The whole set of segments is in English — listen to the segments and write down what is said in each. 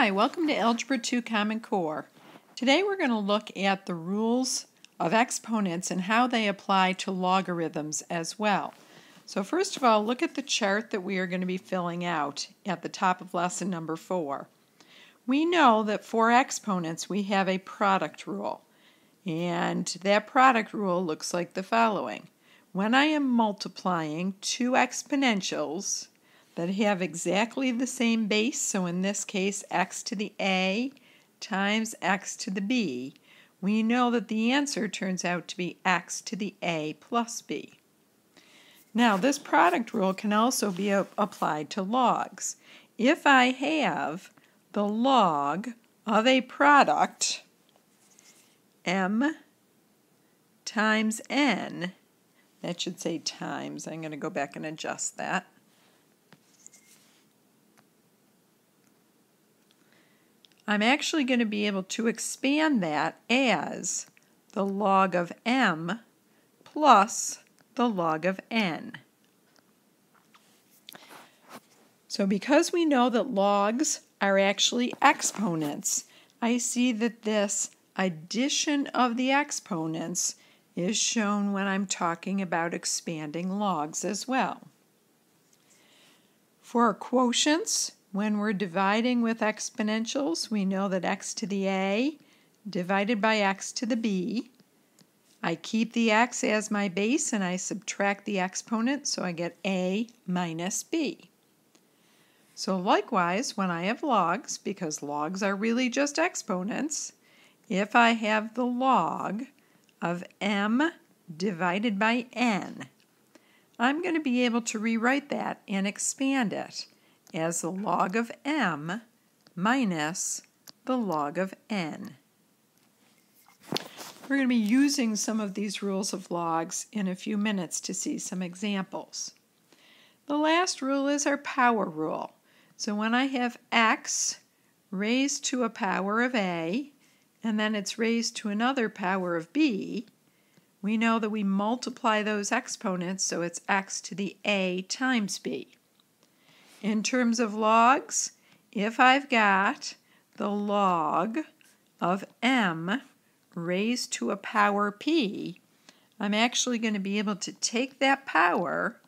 Hi, welcome to Algebra 2 Common Core. Today we're going to look at the rules of exponents and how they apply to logarithms as well. So first of all, look at the chart that we are going to be filling out at the top of lesson number 4. We know that for exponents we have a product rule, and that product rule looks like the following. When I am multiplying two exponentials that have exactly the same base, so in this case x to the a times x to the b, we know that the answer turns out to be x to the a plus b. Now this product rule can also be applied to logs. If I have the log of a product m times n, that should say times, I'm going to go back and adjust that. I'm actually going to be able to expand that as the log of m plus the log of n. So because we know that logs are actually exponents, I see that this addition of the exponents is shown when I'm talking about expanding logs as well. For quotients, when we're dividing with exponentials, we know that x to the a divided by x to the b. I keep the x as my base and I subtract the exponent, so I get a minus b. So likewise, when I have logs, because logs are really just exponents, if I have the log of m divided by n, I'm going to be able to rewrite that and expand it as the log of m minus the log of n. We're going to be using some of these rules of logs in a few minutes to see some examples. The last rule is our power rule. So when I have x raised to a power of a, and then it's raised to another power of b, we know that we multiply those exponents, so it's x to the a times b. In terms of logs, if I've got the log of m raised to a power p, I'm actually going to be able to take that power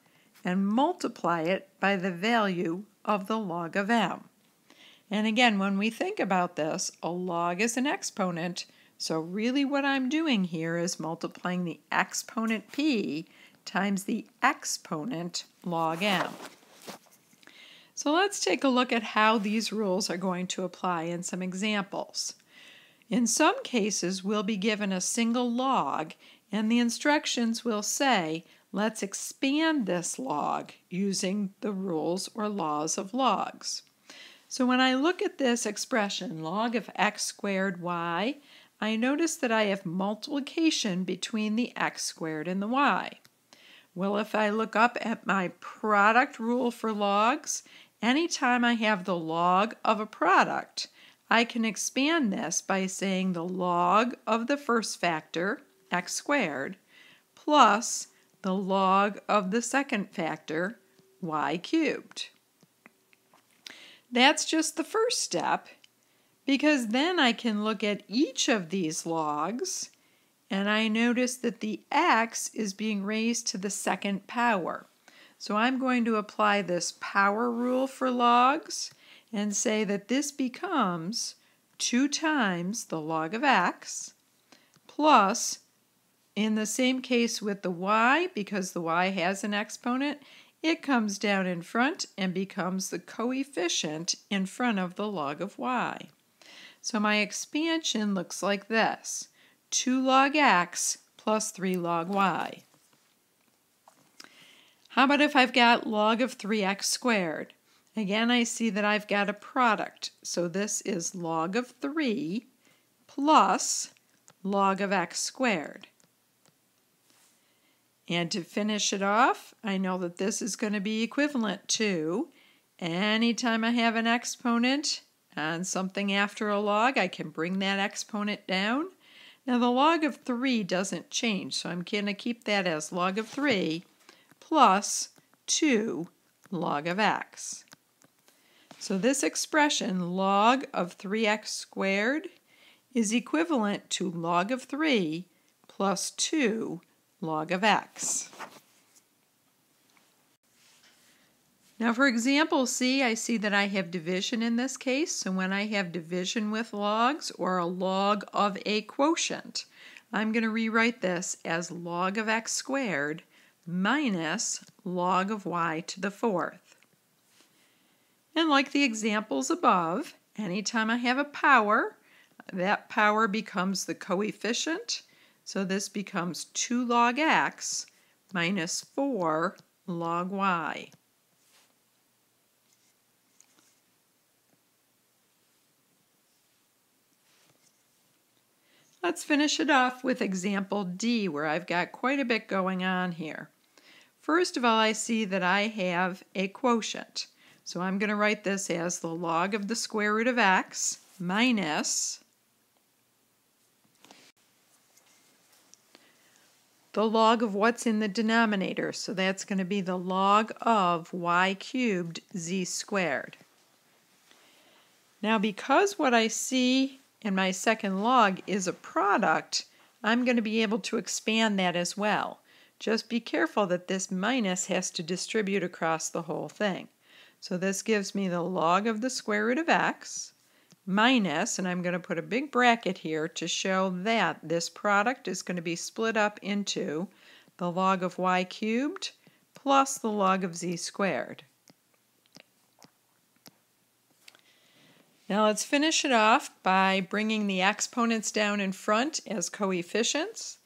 and multiply it by the value of the log of m. And again, when we think about this, a log is an exponent, so really what I'm doing here is multiplying the exponent p times the exponent log m. So let's take a look at how these rules are going to apply in some examples. In some cases, we'll be given a single log, and the instructions will say, let's expand this log using the rules or laws of logs. So when I look at this expression, log of x squared y, I notice that I have multiplication between the x squared and the y. Well, if I look up at my product rule for logs, anytime I have the log of a product, I can expand this by saying the log of the first factor, x squared, plus the log of the second factor, y cubed. That's just the first step, because then I can look at each of these logs and I notice that the x is being raised to the second power. So I'm going to apply this power rule for logs and say that this becomes 2 times the log of x plus, in the same case with the y, because the y has an exponent, it comes down in front and becomes the coefficient in front of the log of y. So my expansion looks like this: 2 log x plus 3 log y. How about if I've got log of 3x squared? Again, I see that I've got a product, so this is log of 3 plus log of x squared. And to finish it off, I know that this is going to be equivalent to, anytime I have an exponent on something after a log, I can bring that exponent down. Now the log of 3 doesn't change, so I'm going to keep that as log of 3 plus 2 log of x. So this expression, log of 3x squared, is equivalent to log of 3 plus 2 log of x. Now for example C, I see that I have division in this case, so when I have division with logs or a log of a quotient, I'm going to rewrite this as log of x squared minus log of y to the 4th. And like the examples above, anytime I have a power, that power becomes the coefficient, so this becomes 2 log x minus 4 log y. Let's finish it off with example D, where I've got quite a bit going on here. First of all, I see that I have a quotient. So I'm going to write this as the log of the square root of x minus the log of what's in the denominator. So that's going to be the log of y cubed z squared. Now because what I see in my second log is a product, I'm going to be able to expand that as well. Just be careful that this minus has to distribute across the whole thing. So this gives me the log of the square root of x minus, and I'm going to put a big bracket here to show that this product is going to be split up into the log of y cubed plus the log of z squared. Now let's finish it off by bringing the exponents down in front as coefficients.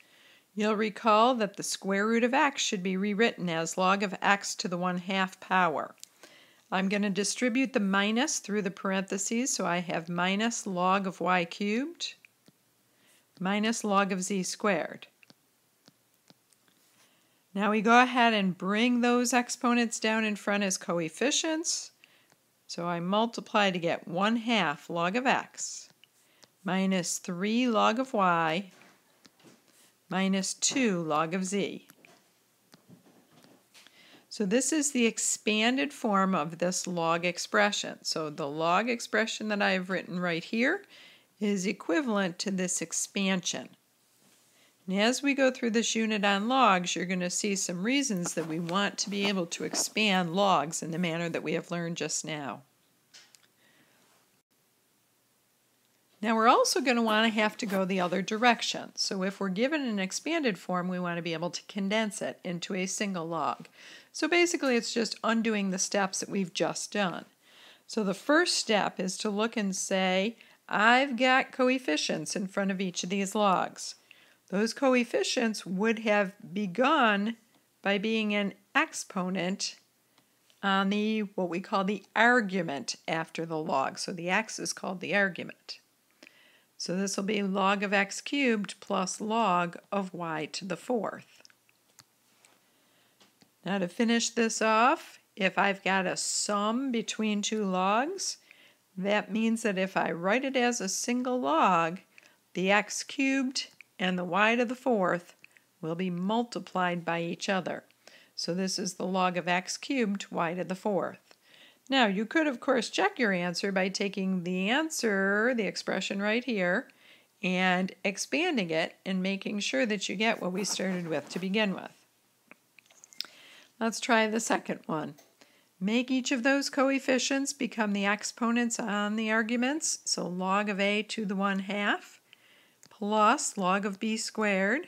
You'll recall that the square root of x should be rewritten as log of x to the 1/2 power. I'm going to distribute the minus through the parentheses, so I have minus log of y cubed minus log of z squared. Now we go ahead and bring those exponents down in front as coefficients. So I multiply to get 1/2 log of x minus 3 log of y minus 2 log of z. So this is the expanded form of this log expression. So the log expression that I have written right here is equivalent to this expansion. And as we go through this unit on logs, you're going to see some reasons that we want to be able to expand logs in the manner that we have learned just now. Now we're also going to want to have to go the other direction. So if we're given an expanded form, we want to be able to condense it into a single log. So basically it's just undoing the steps that we've just done. So the first step is to look and say, I've got coefficients in front of each of these logs. Those coefficients would have begun by being an exponent on the what we call the argument after the log. So the x is called the argument. So this will be log of x cubed plus log of y to the 4th. Now to finish this off, if I've got a sum between two logs, that means that if I write it as a single log, the x cubed and the y to the 4th will be multiplied by each other. So this is the log of x cubed y to the 4th. Now you could of course check your answer by taking the answer, the expression right here, and expanding it and making sure that you get what we started with to begin with. Let's try the second one. Make each of those coefficients become the exponents on the arguments. So log of a to the 1/2 plus log of b squared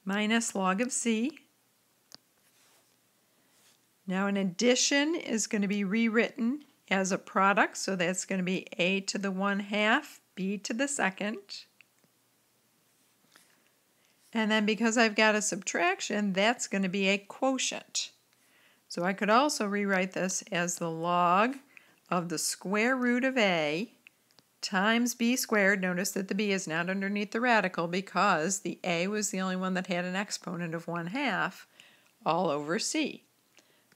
minus log of c. Now an addition is going to be rewritten as a product, so that's going to be a to the 1/2, b to the 2nd. And then because I've got a subtraction, that's going to be a quotient. So I could also rewrite this as the log of the square root of a times b squared. Notice that the b is not underneath the radical because the a was the only one that had an exponent of 1/2 all over c.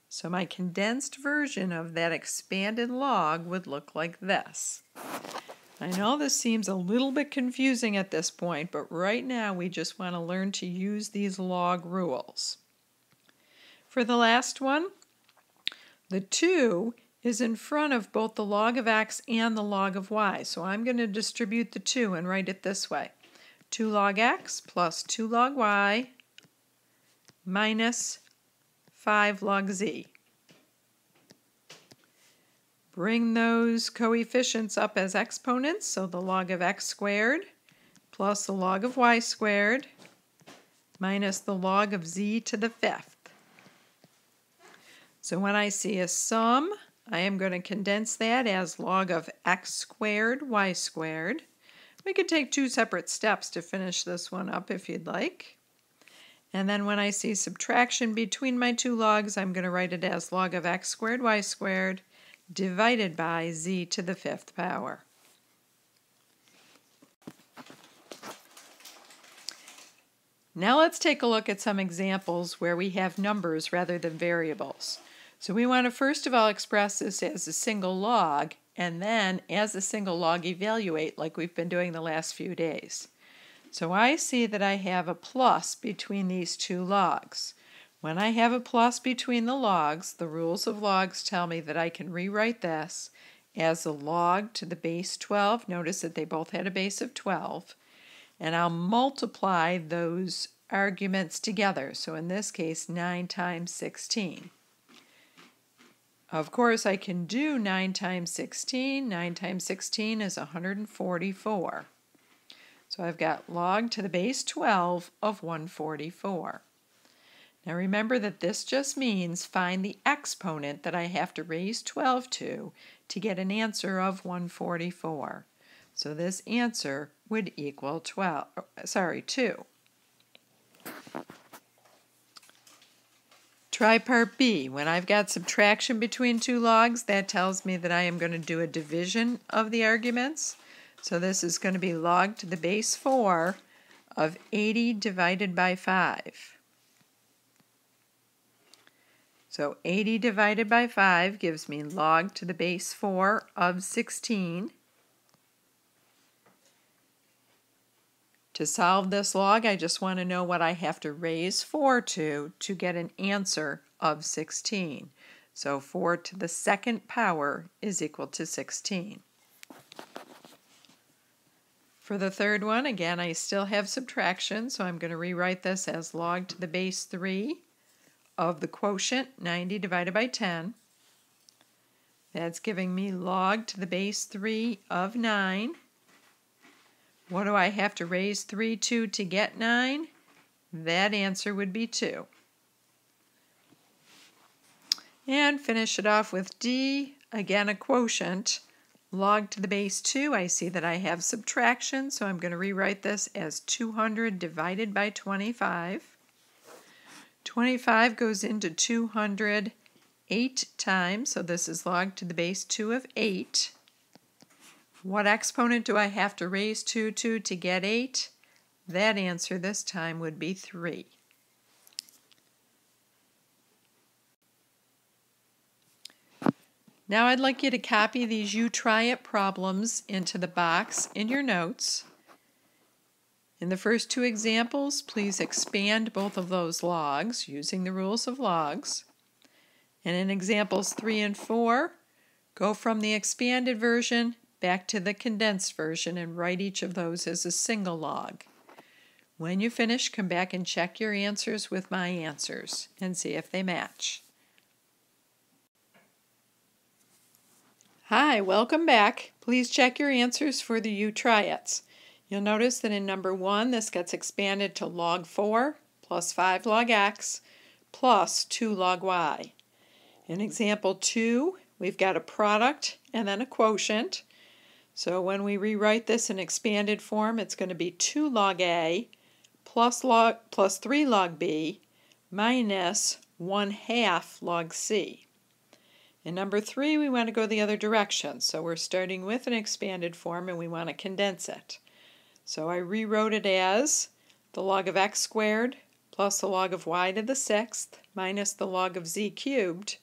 So my condensed version of that expanded log would look like this. I know this seems a little bit confusing at this point, but right now we just want to learn to use these log rules. For the last one, the 2 is in front of both the log of x and the log of y. So I'm going to distribute the 2 and write it this way. 2 log x plus 2 log y minus 5 log z. Bring those coefficients up as exponents, so the log of x squared plus the log of y squared minus the log of z to the 5th. So when I see a sum, I am going to condense that as log of x squared y squared. We could take 2 separate steps to finish this one up if you'd like. And then when I see subtraction between my 2 logs, I'm going to write it as log of x squared y squared divided by z to the 5th power. Now let's take a look at some examples where we have numbers rather than variables. So we want to first of all express this as a single log, and then as a single log evaluate like we've been doing the last few days. So I see that I have a plus between these 2 logs. When I have a plus between the logs, the rules of logs tell me that I can rewrite this as a log to the base 12. Notice that they both had a base of 12. And I'll multiply those arguments together. So in this case, 9 times 16. Of course, I can do 9 times 16. 9 times 16 is 144. So I've got log to the base 12 of 144. Now remember that this just means find the exponent that I have to raise 12 to get an answer of 144. So this answer would equal 2. Try part B. When I've got subtraction between 2 logs, that tells me that I am going to do a division of the arguments. So this is going to be log to the base 4 of 80 divided by 5. So 80 divided by 5 gives me log to the base 4 of 16. To solve this log, I just want to know what I have to raise 4 to get an answer of 16. So 4 to the 2nd power is equal to 16. For the third one, again, I still have subtraction, so I'm going to rewrite this as log to the base 3 of the quotient 90 divided by 10. That's giving me log to the base 3 of 9. What do I have to raise 3 to get 9? That answer would be 2. And finish it off with D, again a quotient. Log to the base 2, I see that I have subtraction, so I'm going to rewrite this as 200 divided by 25. 25 goes into 200 8 times, so this is log to the base 2 of 8. What exponent do I have to raise 2 to get 8? That answer this time would be 3. Now I'd like you to copy these You Try It problems into the box in your notes. In the first 2 examples, please expand both of those logs using the rules of logs. And in examples 3 and 4, go from the expanded version back to the condensed version and write each of those as a single log. When you finish, come back and check your answers with my answers and see if they match. Hi, welcome back. Please check your answers for the You Try It's. You'll notice that in number 1, this gets expanded to log 4 plus 5 log x plus 2 log y. In example 2, we've got a product and then a quotient. So when we rewrite this in expanded form, it's going to be 2 log a plus 3 log b minus 1/2 log c. In number 3, we want to go the other direction. So we're starting with an expanded form and we want to condense it. So I rewrote it as the log of x squared plus the log of y to the 6th minus the log of z cubed,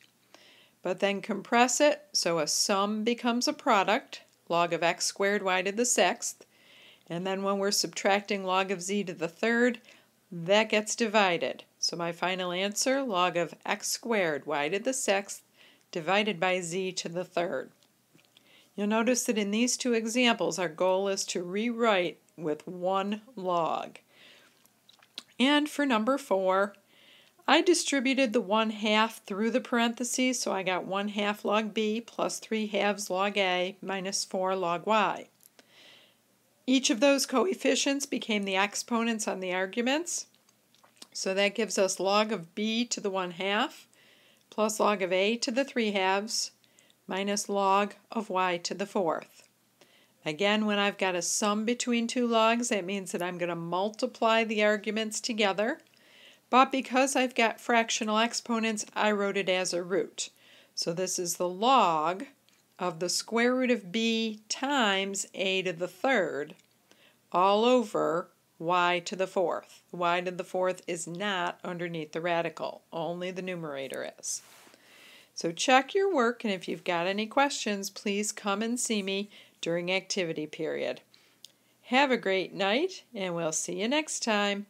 but then compress it so a sum becomes a product, log of x squared y to the 6th, and then when we're subtracting log of z to the 3rd, that gets divided. So my final answer, log of x squared y to the 6th divided by z to the third. You'll notice that in these two examples, our goal is to rewrite with 1 log. And for number 4, I distributed the 1/2 through the parentheses, so I got 1/2 log b plus 3/2 log a minus 4 log y. Each of those coefficients became the exponents on the arguments, so that gives us log of b to the 1/2 plus log of a to the 3/2 minus log of y to the 4th. Again, when I've got a sum between two logs, that means that I'm going to multiply the arguments together. But because I've got fractional exponents, I wrote it as a root. So this is the log of the square root of b times a to the third all over y to the 4th. Y to the 4th is not underneath the radical, only the numerator is. So check your work, and if you've got any questions, please come and see me during activity period. Have a great night, and we'll see you next time.